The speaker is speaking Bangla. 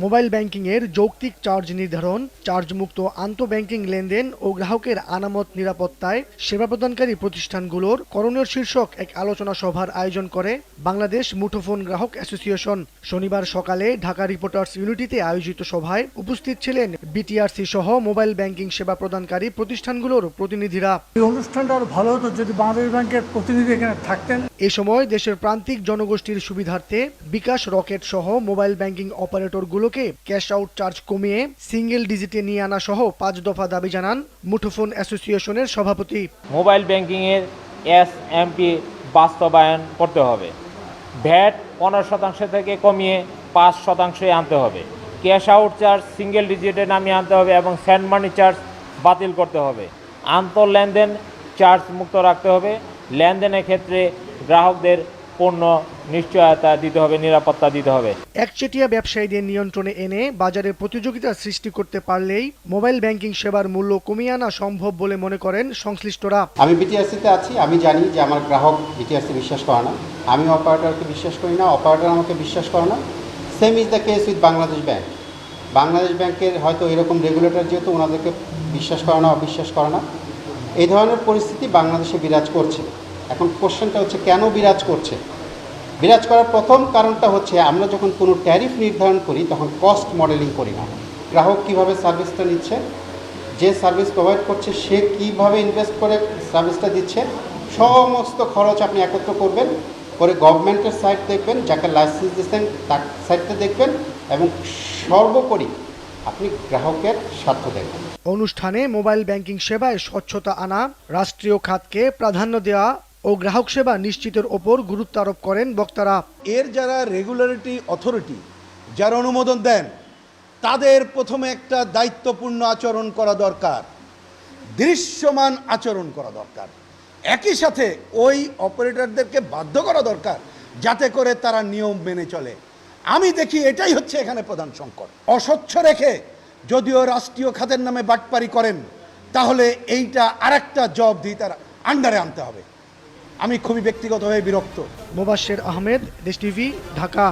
মোবাইল ব্যাংকিংয়ের যৌক্তিক চার্জ নির্ধারণ, চার্জমুক্ত আন্তঃব্যাংকিং লেনদেন ও গ্রাহকের আনামত নিরাপত্তায় সেবা প্রদানকারী প্রতিষ্ঠানগুলোর করণীয় শীর্ষক এক আলোচনা সভার আয়োজন করে বাংলাদেশ মুঠোফোন গ্রাহক অ্যাসোসিয়েশন। শনিবার সকালে ঢাকা রিপোর্টার্স ইউনিটিতে আয়োজিত সভায় উপস্থিত ছিলেন বিটিআরসি সহ মোবাইল ব্যাংকিং সেবা প্রদানকারী প্রতিষ্ঠানগুলোর প্রতিনিধিরা। এই অনুষ্ঠানটা আরো ভালো হতো যদি বাংলাদেশ ব্যাংকের প্রতিনিধি এখানে থাকতেন। এ সময় দেশের প্রান্তিক জনগোষ্ঠীর সুবিধার্থে বিকাশ, রকেট সহ মোবাইল ব্যাংকিং অপারেটরগুলোকে ক্যাশ আউট চার্জ কমিয়ে সিঙ্গেল ডিজিটে নিয়ে আনা সহ 5 দফা দাবি জানান মুঠোফোন অ্যাসোসিয়েশনের সভাপতি। মোবাইল ব্যাংকিংয়ের SMP বাস্তবায়ন করতে হবে। ভ্যাট 15% থেকে কমিয়ে 5% আনতে হবে। ক্যাশ আউট চার্জ সিঙ্গেল ডিজিটে নামিয়ে আনতে হবে এবং স্যান্ড মানি চার্জ বাতিল করতে হবে। আন্তঃলেনদেন চার্জ মুক্ত রাখতে হবে। লেনদেনের ক্ষেত্রে গ্রাহকদের পূর্ণ নিশ্চয়তা দিতে হবে, নিরাপত্তা দিতে হবে। একচেটিয়া ব্যবসায়ীদের নিয়ন্ত্রণে এনে বাজারে প্রতিযোগিতা সৃষ্টি করতে পারলেই মোবাইল ব্যাংকিং সেবার মূল্য কমিয়ে আনা সম্ভব বলে মনে করেন সংশ্লিষ্টরা। আমি বিটিআরসিতে আছি, আমি জানি যে আমার গ্রাহক বিটিআরসি বিশ্বাস করে না, আমি অপারেটরকে বিশ্বাস করি না, অপারেটর আমাকে বিশ্বাস করে না। Same is the case with Bangladesh bank. Bangladesh ব্যাংকের হয়তো এরকম রেগুলেটর যেহেতু ওনাদেরকে বিশ্বাস করে না, অবিশ্বাস করে না, এই ধরনের পরিস্থিতি বাংলাদেশে বিরাজ করছে। এখন কোশ্চেনটা হচ্ছে কেন বিরাজ করছে? বিরাজ করার প্রথম কারণটা হচ্ছে আমরা যখন কোনো ট্যারিফ নির্ধারণ করি তখন কস্ট মডেলিং করি না। গ্রাহক কীভাবে সার্ভিসটা নিচ্ছে, যে সার্ভিস প্রোভাইড করছে সে কীভাবে ইনভেস্ট করে সার্ভিসটা দিচ্ছে, সমস্ত খরচ আপনি একত্র করবেন, করে গভর্নমেন্টের সাইট দেখবেন, যাকে লাইসেন্স দিচ্ছেন তার সাইটটা দেখবেন এবং সর্বোপরি আপনি গ্রাহকের স্বার্থ দেখবেন। অনুষ্ঠানে মোবাইল ব্যাংকিং সেবায় স্বচ্ছতা আনা, রাষ্ট্রীয় খাতকে প্রাধান্য দেওয়া ও গ্রাহক সেবা নিশ্চিতের ওপর গুরুত্ব আরোপ করেন বক্তারা। এর যারা রেগুলেটরি অথরিটি যারা অনুমোদন দেন তাদের প্রথমে একটা দায়িত্বপূর্ণ আচরণ করা দরকার, দৃশ্যমান আচরণ করা দরকার। একই সাথে ওই অপারেটরদেরকে বাধ্য করা দরকার যাতে করে তারা নিয়ম মেনে চলে। আমি দেখি এটাই হচ্ছে এখানে প্রধান সংকট। অস্বচ্ছ রেখে যদিও রাষ্ট্রীয় খাতের নামে বাটপারি করেন তাহলে এইটা আরেকটা জবাবদিহিতার আন্ডারে আনতে হবে। আমি খুবই ব্যক্তিগতভাবে বিরক্ত। মোবাশ্বের আহমেদ, দেশ টিভি, ঢাকা।